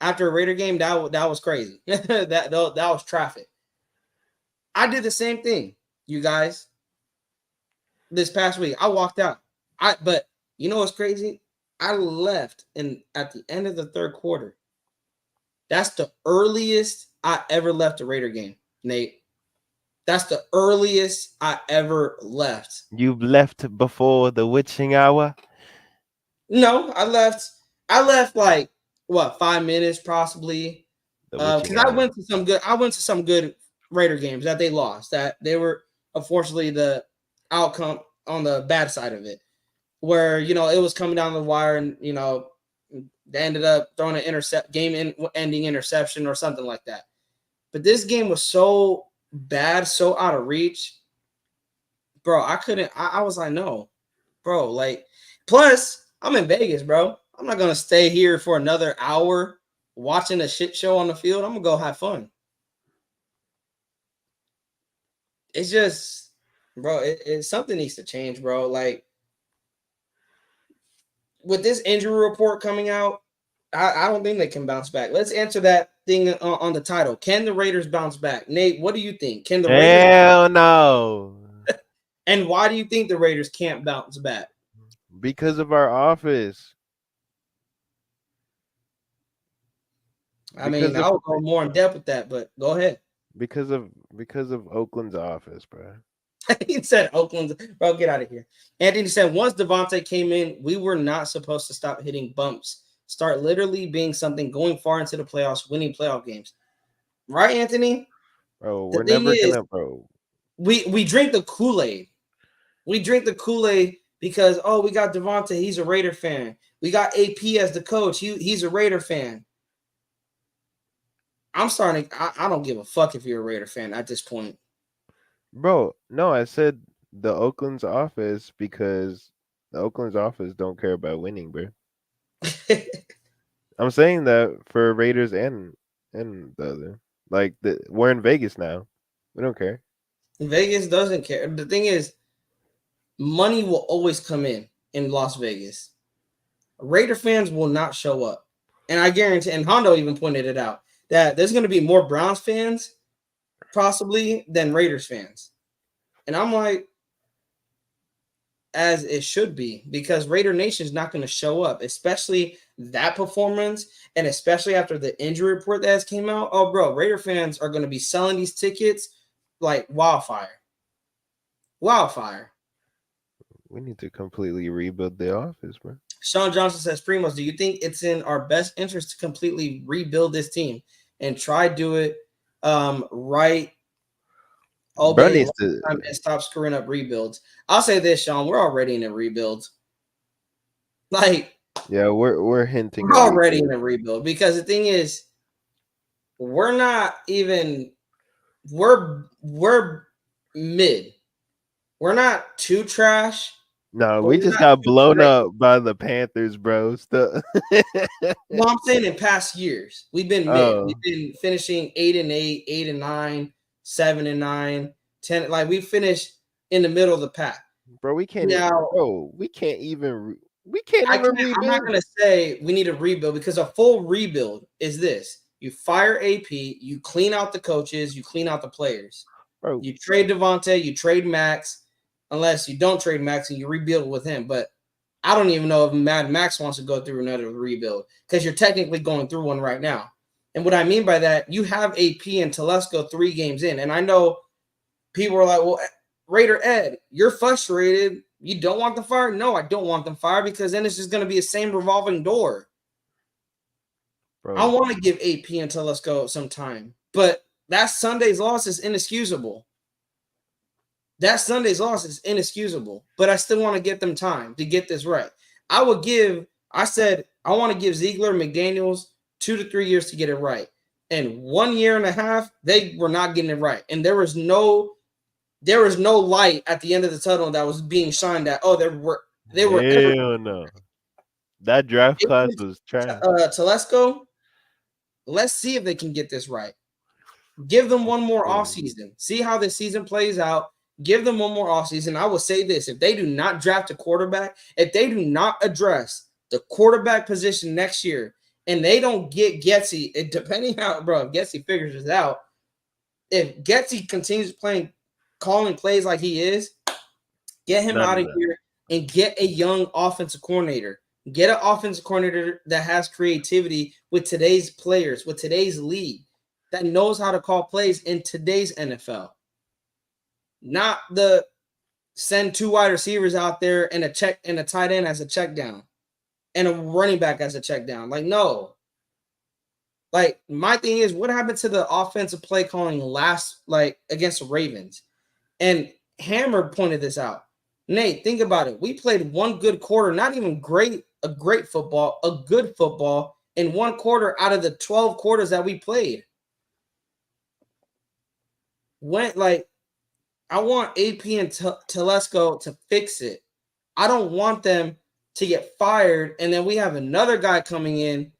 after a Raider game, that was crazy. that was traffic. I did the same thing, you guys. This past week, I walked out. But you know what's crazy? I left at the end of the third quarter. That's the earliest I ever left a Raider game, Nate. That's the earliest I ever left. You've left before the witching hour? No, I left. I left like what 5 minutes possibly. Because I went to some good Raider games that they lost. That they were unfortunately the outcome on the bad side of it, where it was coming down the wire and they ended up throwing an game-ending interception or something like that. But this game was so bad, so out of reach, bro. I couldn't. I was like, no, bro. Like, plus I'm in Vegas, bro. I'm not gonna stay here for another hour watching a shit show on the field. I'm gonna go have fun. It's just, bro. Something needs to change, bro. Like, with this injury report coming out, I don't think they can bounce back. Let's answer that thing on the title. Can the Raiders bounce back? Nate, what do you think? Can the Raiders? Hell no. And why do you think the Raiders can't bounce back? Because of our office. I mean, I'll go more in depth with that, but go ahead. Because of Oakland's office, bro. He said Oakland, bro, get out of here. Anthony said, once Devontae came in, we were not supposed to stop hitting bumps. Start literally being something going far into the playoffs, winning playoff games. Right, Anthony? Bro, we're never gonna, bro. We drink the Kool-Aid. We drink the Kool-Aid because, we got Devontae. He's a Raider fan. We got AP as the coach. He's a Raider fan. I'm starting – I don't give a fuck if you're a Raider fan at this point. Bro, no, I said the Oakland's office because the Oakland's office don't care about winning, bro. I'm saying that for Raiders and the other. Like, we're in Vegas now. We don't care. Vegas doesn't care. The thing is, money will always come in Las Vegas. Raider fans will not show up. And I guarantee, and Hondo even pointed it out, that there's going to be more Browns fans possibly than Raiders fans. And I'm like, as it should be, because Raider Nation is not going to show up, especially that performance, and especially after the injury report that has came out. Oh, bro, Raider fans are going to be selling these tickets like wildfire. Wildfire. We need to completely rebuild the office, bro. Sean Johnson says, Primos, do you think it's in our best interest to completely rebuild this team and try do it right? And stop screwing up rebuilds. I'll say this, Sean, we're already in a rebuild. Like, yeah, we're hinting. We're already in a rebuild because the thing is, we're mid. We're not too trash. No, we just got blown up by the Panthers, bro. Well, I'm saying in past years, we've been mid. We've been finishing 8-8, 8-9, 7-9, 10. Like, we finished in the middle of the pack. Bro, we can't even rebuild. I'm not gonna say we need a rebuild because a full rebuild is this. You fire AP, you clean out the coaches, you clean out the players. Bro. You trade Devontae, you trade Max. Unless you don't trade Max and you rebuild with him. But I don't even know if Mad Max wants to go through another rebuild because you're technically going through one right now. And what I mean by that, you have AP and Telesco 3 games in. And I know people are like, well, Raider Ed, you're frustrated. You don't want them fired? No, I don't want them fired because then it's just going to be the same revolving door. Bro. I want to give AP and Telesco some time. But that Sunday's loss is inexcusable. That Sunday's loss is inexcusable, but I still want to get them time to get this right. I said I want to give Ziegler, McDaniels 2 to 3 years to get it right. And 1 year and a half, they were not getting it right. And there was no light at the end of the tunnel that was being shined at. Oh, they were ever Hell no. That draft class was trash. Telesco. Let's see if they can get this right. Give them one more offseason. See how this season plays out. Give them one more offseason. I will say this: if they do not draft a quarterback, if they do not address the quarterback position next year, and they don't get Getsy, depending how, if Getsy figures this out, if Getsy continues calling plays like he is, get him out of here and get a young offensive coordinator. Get an offensive coordinator that has creativity with today's players, with today's league, that knows how to call plays in today's NFL. Not the send 2 wide receivers out there and a tight end as a check down and a running back as a check down. Like, no. Like, my thing is, what happened to the offensive play calling against the Ravens? And Hammer pointed this out. Nate, think about it. We played one good quarter, not even a good football in one quarter out of the 12 quarters that we played. I want AP and Telesco to fix it. I don't want them to get fired, and then we have another guy coming in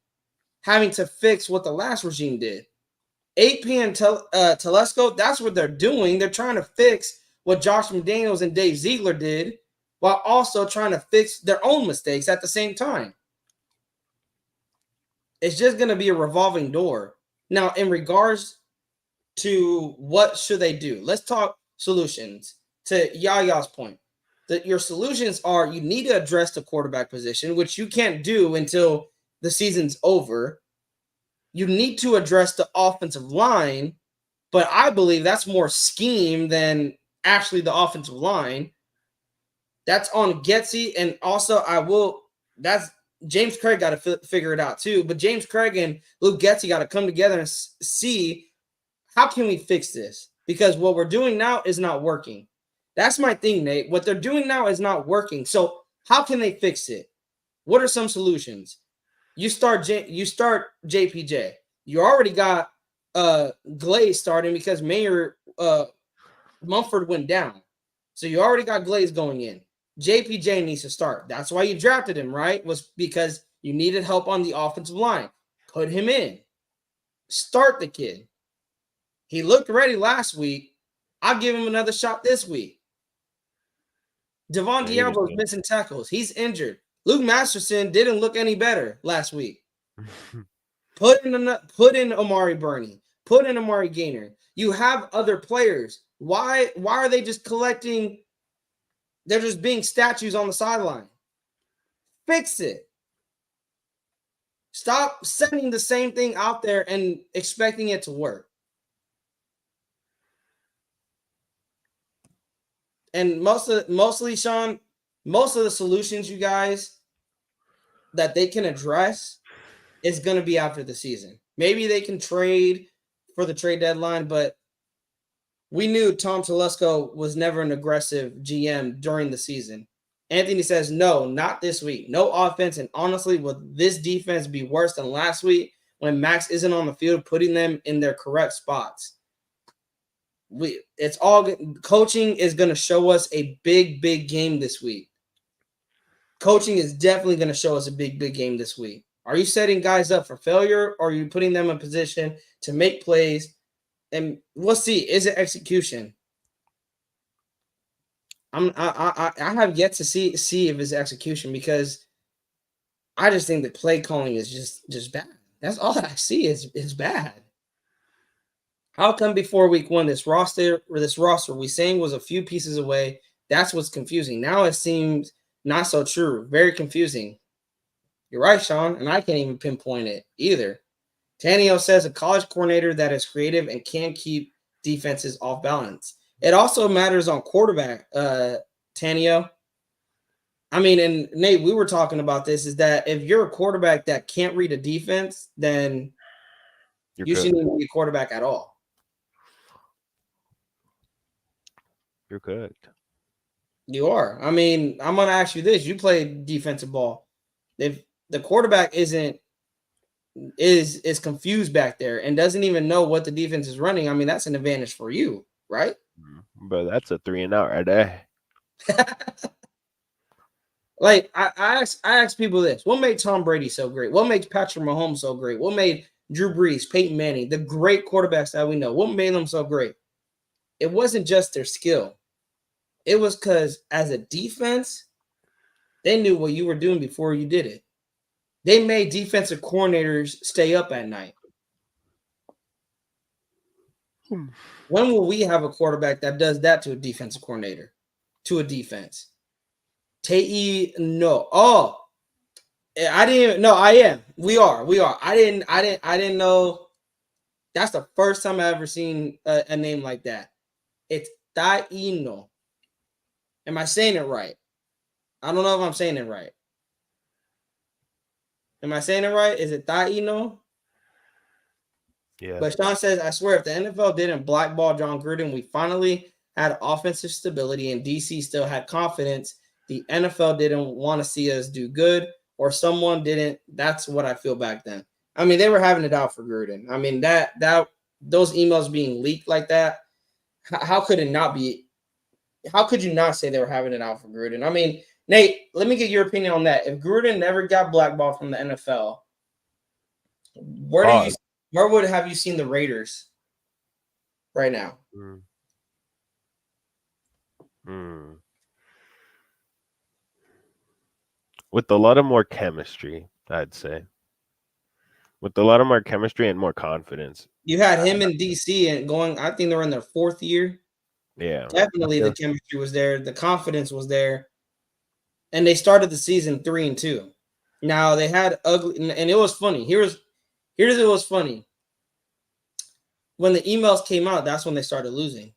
having to fix what the last regime did. AP and Telesco, that's what they're doing. They're trying to fix what Josh McDaniels and Dave Ziegler did while also trying to fix their own mistakes at the same time. It's just going to be a revolving door. Now, in regards to what should they do, let's talk solutions. To Yaya's point, that your solutions are you need to address the quarterback position, which you can't do until the season's over. You need to address the offensive line, but I believe that's more scheme than actually the offensive line. That's on Getsy, and also that's James Craig got to figure it out too. But James Craig and Luke Getsy got to come together and see how can we fix this, because what we're doing now is not working. That's my thing, Nate. What they're doing now is not working. So how can they fix it? What are some solutions? You start JPJ. You already got Glaze starting because Mayor Mumford went down. So you already got Glaze going in. JPJ needs to start. That's why you drafted him, right? Was because you needed help on the offensive line. Put him in. Start the kid. He looked ready last week. I'll give him another shot this week. Devon Diablo is missing tackles. He's injured. Luke Masterson didn't look any better last week. Put in Amari Burney. Put in Amari Gaynor. You have other players. Why are they just collecting? They're just being statues on the sideline. Fix it. Stop sending the same thing out there and expecting it to work. And mostly, Sean, most of the solutions, you guys, that they can address is going to be after the season. Maybe they can trade for the trade deadline, but we knew Tom Telesco was never an aggressive GM during the season. Anthony says, no, not this week. No offense. And honestly, would this defense be worse than last week when Max isn't on the field, putting them in their correct spots? It's all coaching is going to show us a big game this week. Coaching is definitely going to show us a big game this week. Are you setting guys up for failure, or are you putting them in position to make plays? And we'll see. Is it execution? I have yet to see if it's execution, because I just think that play calling is just bad. That's all that I see is bad. How come before week 1 this roster we saying was a few pieces away? That's what's confusing. Now it seems not so true. Very confusing. You're right, Sean, and I can't even pinpoint it either. Tanio says a college coordinator that is creative and can keep defenses off balance. It also matters on quarterback, Tanio. I mean, and Nate, we were talking about this, is that if you're a quarterback that can't read a defense, then you shouldn't even be a quarterback at all. You're correct. You are. I mean, I'm going to ask you this. You play defensive ball. If the quarterback isn't is confused back there and doesn't even know what the defense is running, I mean, that's an advantage for you, right? But that's a 3-and-out right there. Like I ask people this: what made Tom Brady so great? What makes Patrick Mahomes so great? What made Drew Brees, Peyton Manning, the great quarterbacks that we know? What made them so great? It wasn't just their skill. It was because as a defense, they knew what you were doing before you did it. They made defensive coordinators stay up at night. When will we have a quarterback that does that to a defensive coordinator, to a defense? No. Oh, I didn't. No, I am. We are. I didn't know. That's the first time I ever seen a name like that. It's Taino. Am I saying it right? I don't know if I'm saying it right. Am I saying it right? Is it Taino? Yeah. But Sean says, I swear, if the NFL didn't blackball John Gruden, we finally had offensive stability and DC still had confidence. The NFL didn't want to see us do good, or someone didn't. That's what I feel back then. I mean, they were having it out for Gruden. I mean, that those emails being leaked like that, how could it not be? How could you not say they were having it out for Gruden? I mean, Nate, let me get your opinion on that. If Gruden never got blackballed from the NFL, where would have you seen the Raiders right now? With a lot of more chemistry, I'd say. With a lot of more chemistry and more confidence. You had him in DC and going, I think they're in their 4th year. Yeah. Definitely the chemistry was there. The confidence was there. And they started the season 3-2. Now they had ugly, and it was funny. Here's it was funny. When the emails came out, that's when they started losing.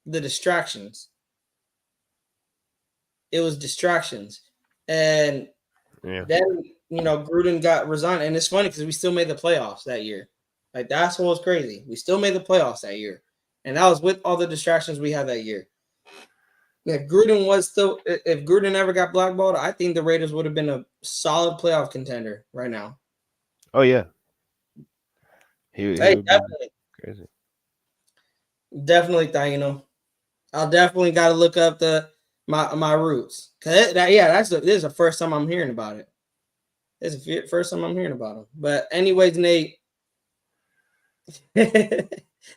The distractions. It was distractions. And then, Gruden got resigned. And it's funny because we still made the playoffs that year. Like, that's what was crazy. We still made the playoffs that year. And that was with all the distractions we had that year. If Gruden ever got blackballed, I think the Raiders would have been a solid playoff contender right now. Oh, yeah. He definitely. Crazy. Definitely, Taino. I'll definitely got to look up my roots. This is the first time I'm hearing about it. This is the first time I'm hearing about him. But anyways, Nate,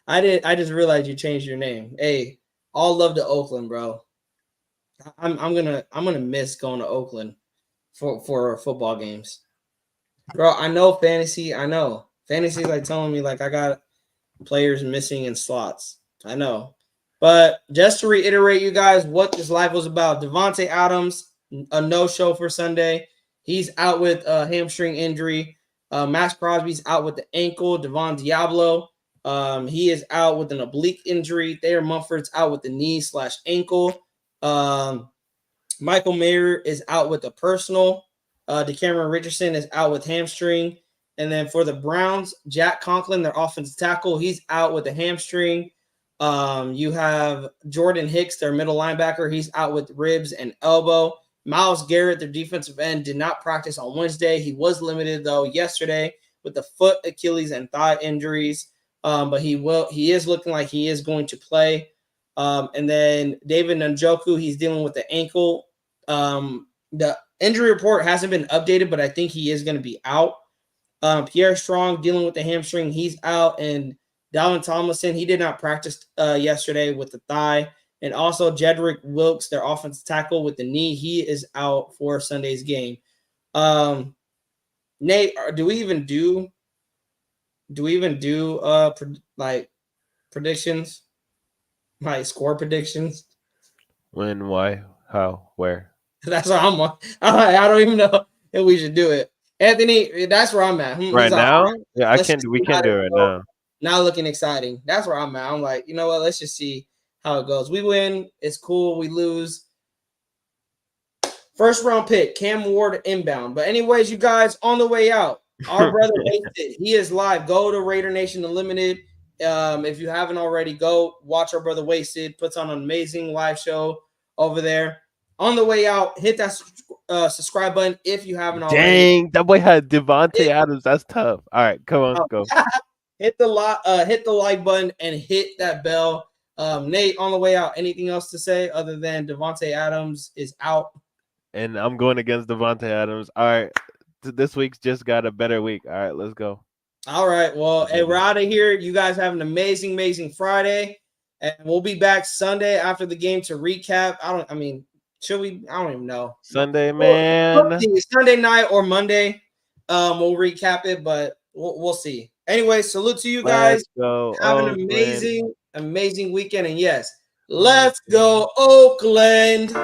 I just realized you changed your name. Hey, all love to Oakland, bro. I'm gonna miss going to Oakland for football games, bro. I know fantasy. I know fantasy is like telling me like I got players missing in slots. I know, but just to reiterate, you guys, what this live was about: Devontae Adams, a no-show for Sunday. He's out with a hamstring injury. Max Crosby's out with the ankle. Devon Diablo, he is out with an oblique injury. Thayer Mumford's out with the knee/ankle. Michael Mayer is out with a personal. DeCameron Richardson is out with hamstring. And then for the Browns, Jack Conklin, their offensive tackle, he's out with a hamstring. You have Jordan Hicks, their middle linebacker. He's out with ribs and elbow. Myles Garrett, their defensive end, did not practice on Wednesday. He was limited, though, yesterday with the foot, Achilles, and thigh injuries. But he is looking like he is going to play. And then David Njoku, he's dealing with the ankle. The injury report hasn't been updated, but I think he is going to be out. Pierre Strong dealing with the hamstring, he's out. And Dalvin Tomlinson, he did not practice yesterday with the thigh. And also Jedrick Wilkes, their offensive tackle with the knee, he is out for Sunday's game. Nate, do we even do predictions? My score predictions? When, why, how, where? That's what I'm on. I don't even know if we should do it. Anthony, that's where I'm at. Right now? Right. Yeah, we can't do it right now. Now looking exciting. That's where I'm at. I'm like, you know what? Let's just see how it goes. We win. It's cool. We lose. First round pick, Cam Ward inbound. But anyways, you guys, on the way out, our brother Wasted, he is live. Go to Raider Nation Unlimited. If you haven't already, go watch our brother Wasted. Puts on an amazing live show over there. On the way out, hit that subscribe button if you haven't already. Dang, that boy had Devontae Adams. That's tough. All right, come on, go. Hit the like button and hit that bell. Nate, on the way out, anything else to say other than Devontae Adams is out? And I'm going against Devontae Adams. All right, this week's just got a better week. All right, let's go. All right, well, hey, we're out of here. You guys have an amazing Friday, and we'll be back Sunday after the game to recap. Should we? I don't even know. Sunday, man. Sunday night or Monday. We'll recap it, but we'll see. Anyway, salute to you guys. Let's go. Have an amazing weekend. And yes, let's go, Oakland.